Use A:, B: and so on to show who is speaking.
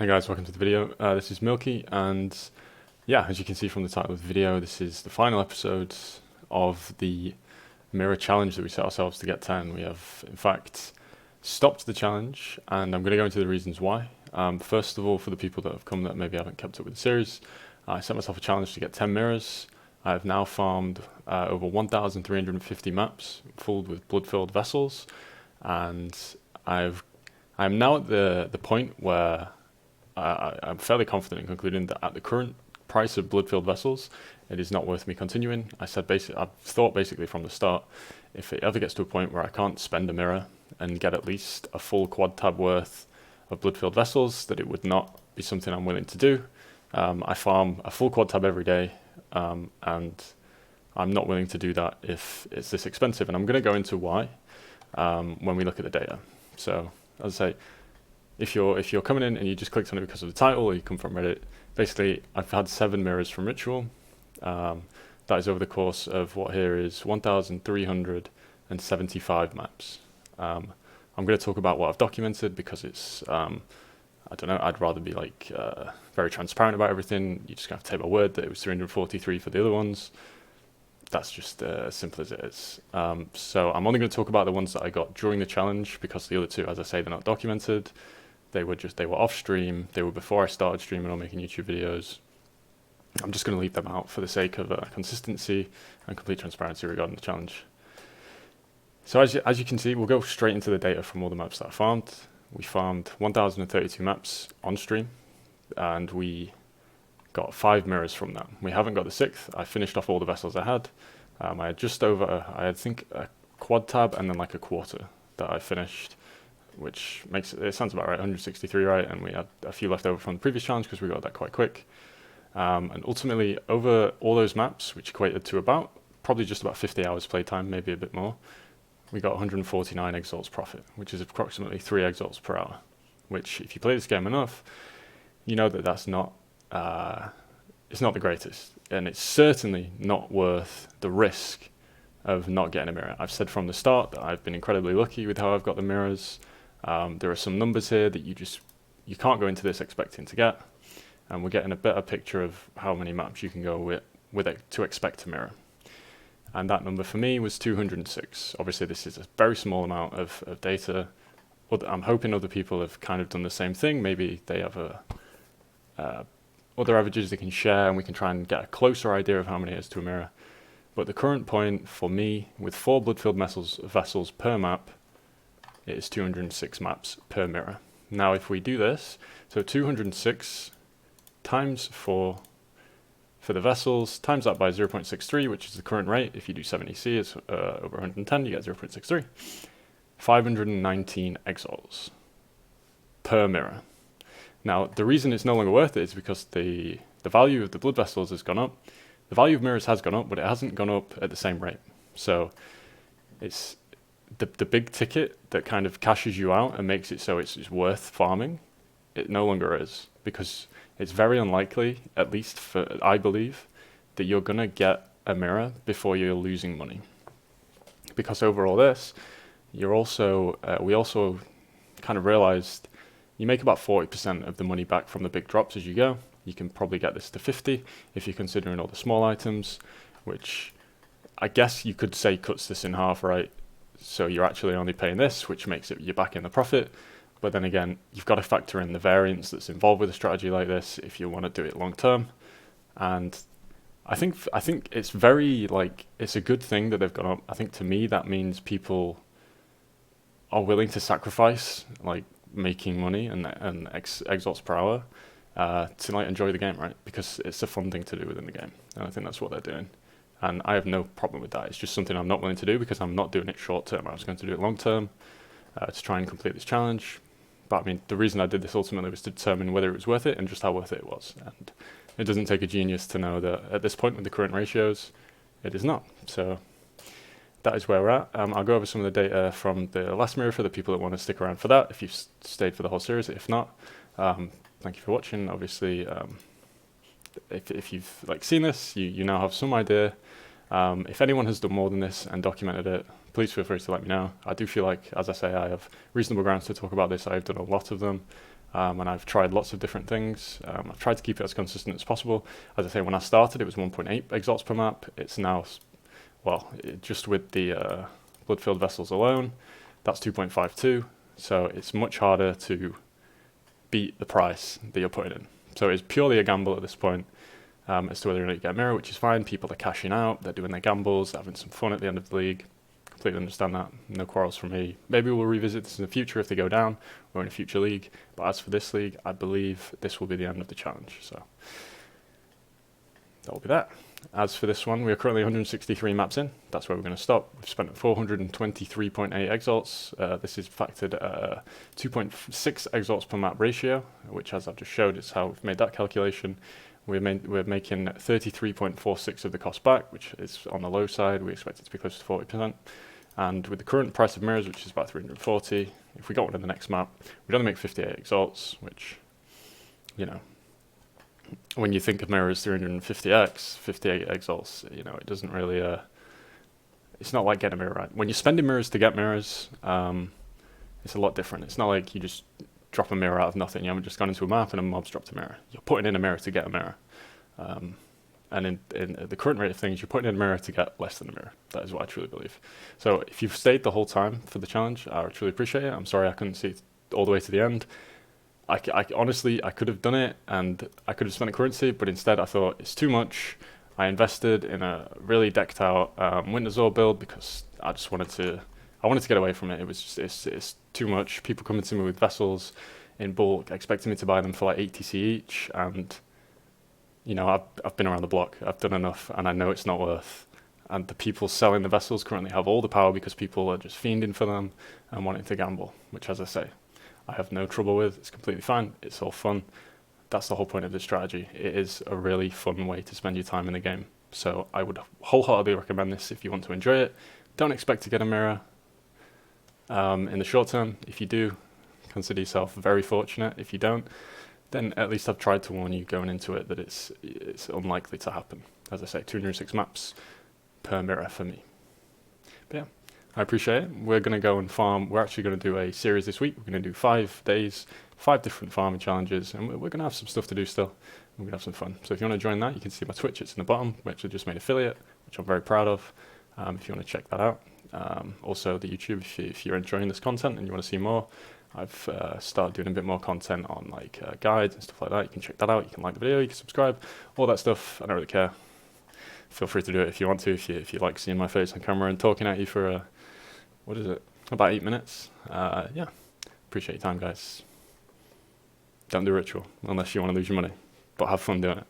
A: Hey guys, welcome to the video. This is Milky, and yeah, as you can see from the title of the video, this is the final episode of the mirror challenge that we set ourselves to get 10. We have, in fact, stopped the challenge, and I'm going to go into the reasons why. First of all, for the people that have come that maybe haven't kept up with the series, I set myself a challenge to get 10 mirrors. I have now farmed over 1,350 maps, filled with blood-filled vessels, and I'm now at the point where I'm fairly confident in concluding that at the current price of blood-filled vessels, it is not worth me continuing. I've thought basically from the start, if it ever gets to a point where I can't spend a mirror and get at least a full quad tab worth of blood-filled vessels, that it would not be something I'm willing to do. I farm a full quad tab every day, and I'm not willing to do that if it's this expensive. And I'm going to go into why when we look at the data. So, as I say, if you're coming in and you just clicked on it because of the title, or you come from Reddit, basically I've had 7 mirrors from Ritual. That is over the course of what here is 1,375 maps. I'm going to talk about what I've documented because it's I don't know, I'd rather be like very transparent about everything. You just have to take my word that it was 343 for the other ones. That's just as simple as it is. So I'm only going to talk about the ones that I got during the challenge, because the other two, as I say, they're not documented. They were off stream. They were before I started streaming or making YouTube videos. I'm just going to leave them out for the sake of consistency and complete transparency regarding the challenge. So as you can see, we'll go straight into the data from all the maps that I farmed. We farmed 1,032 maps on stream, and we got 5 mirrors from that. We haven't got the 6th. I finished off all the vessels I had. I had just over, I think, a quad tab and then like a quarter that I finished, which makes it sounds about right, 163, right? And we had a few left over from the previous challenge because we got that quite quick. And ultimately, over all those maps, which equated to probably just about 50 hours playtime, maybe a bit more, we got 149 exalts profit, which is approximately 3 exalts per hour, which, if you play this game enough, you know that that's not, it's not the greatest, and it's certainly not worth the risk of not getting a mirror. I've said from the start that I've been incredibly lucky with how I've got the mirrors. There are some numbers here that you can't go into this expecting to get, and we're getting a better picture of how many maps you can go with it to expect to mirror. And that number for me was 206. Obviously, this is a very small amount of data. I'm hoping other people have kind of done the same thing. Maybe they have other averages they can share, and we can try and get a closer idea of how many it is to a mirror. But the current point for me, with 4 blood-filled vessels per map, it is 206 maps per mirror. Now, if we do this, so 206 times 4 for the vessels, times that by 0.63, which is the current rate. If you do 70C, it's over 110, you get 0.63. 519 exalts per mirror. Now, the reason it's no longer worth it is because the value of the blood vessels has gone up. The value of mirrors has gone up, but it hasn't gone up at the same rate. So it's the big ticket that kind of cashes you out and makes it so it's worth farming. It no longer is, because it's very unlikely, at least I believe, that you're going to get a mirror before you're losing money. Because over all this, we also kind of realized you make about 40% of the money back from the big drops as you go. You can probably get this to 50 if you're considering all the small items, which I guess you could say cuts this in half, right? So you're actually only paying this, which makes it you're back in the profit. But then again, you've got to factor in the variance that's involved with a strategy like this if you want to do it long term. And I think it's very, like, it's a good thing that they've gone up. I think to me that means people are willing to sacrifice like making money and exalts per hour to like enjoy the game, right? Because it's a fun thing to do within the game, and I think that's what they're doing. And I have no problem with that. It's just something I'm not willing to do because I'm not doing it short term. I was going to do it long term to try and complete this challenge. But I mean, the reason I did this ultimately was to determine whether it was worth it and just how worth it was. And it doesn't take a genius to know that at this point with the current ratios, it is not. So that is where we're at. I'll go over some of the data from the last mirror for the people that want to stick around for that, if you've stayed for the whole series. If not, thank you for watching. Obviously, if you've like seen this, you now have some idea. If anyone has done more than this and documented it, please feel free to let me know. I do feel like, as I say, I have reasonable grounds to talk about this. I've done a lot of them. and I've tried lots of different things. I've tried to keep it as consistent as possible. As I say, when I started, it was 1.8 exalts per map. It's now, just with the blood-filled vessels alone, that's 2.52. So it's much harder to beat the price that you're putting in. So it's purely a gamble at this point as to whether or not you get a mirror, which is fine. People are cashing out, they're doing their gambles, they're having some fun at the end of the league. Completely understand that. No quarrels from me. Maybe we'll revisit this in the future if they go down or in a future league. But as for this league, I believe this will be the end of the challenge. So that will be that. As for this one, we are currently 163 maps in. That's where we're going to stop. We've spent 423.8 exalts. This is factored 2.6 exalts per map ratio, which, as I've just showed, is how we've made that calculation. We're making 33.46 of the cost back, which is on the low side. We expect it to be close to 40%. And with the current price of mirrors, which is about 340, if we got one in the next map, we'd only make 58 exalts, which, you know, when you think of mirrors 350x, 58 exalts, you know, it doesn't really, it's not like getting a mirror right. When you're spending mirrors to get mirrors, it's a lot different. It's not like you just drop a mirror out of nothing. You haven't just gone into a map and a mob's dropped a mirror. You're putting in a mirror to get a mirror. And in the current rate of things, you're putting in a mirror to get less than a mirror. That is what I truly believe. So if you've stayed the whole time for the challenge, I truly appreciate it. I'm sorry I couldn't see it all the way to the end. I honestly, I could have done it and I could have spent a currency, but instead I thought it's too much. I invested in a really decked out Winterzor build because I wanted to get away from it. It was just, it's too much. People coming to me with vessels in bulk, expecting me to buy them for like 80c each, and you know, I've been around the block. I've done enough, and I know it's not worth. And the people selling the vessels currently have all the power because people are just fiending for them and wanting to gamble, which, as I say, I have no trouble with. It's completely fine. It's all fun. That's the whole point of this strategy. It is a really fun way to spend your time in the game. So I would wholeheartedly recommend this if you want to enjoy it. Don't expect to get a mirror in the short term. If you do, consider yourself very fortunate. If you don't, then at least I've tried to warn you going into it that it's unlikely to happen. As I say, 206 maps per mirror for me. But yeah, I appreciate it. We're going to go and farm. We're actually going to do a series this week. We're going to do 5 days, 5 different farming challenges, and we're going to have some stuff to do still. We're going to have some fun. So if you want to join that, you can see my Twitch. It's in the bottom. We actually just made affiliate, which I'm very proud of, if you want to check that out. Also the YouTube, if you're enjoying this content and you want to see more, I've started doing a bit more content on like guides and stuff like that. You can check that out. You can like the video, you can subscribe, all that stuff. I don't really care. Feel free to do it if you want to. If you like seeing my face on camera and talking at you for what is it? About 8 minutes. Yeah, appreciate your time, guys. Don't do ritual unless you want to lose your money, but have fun doing it.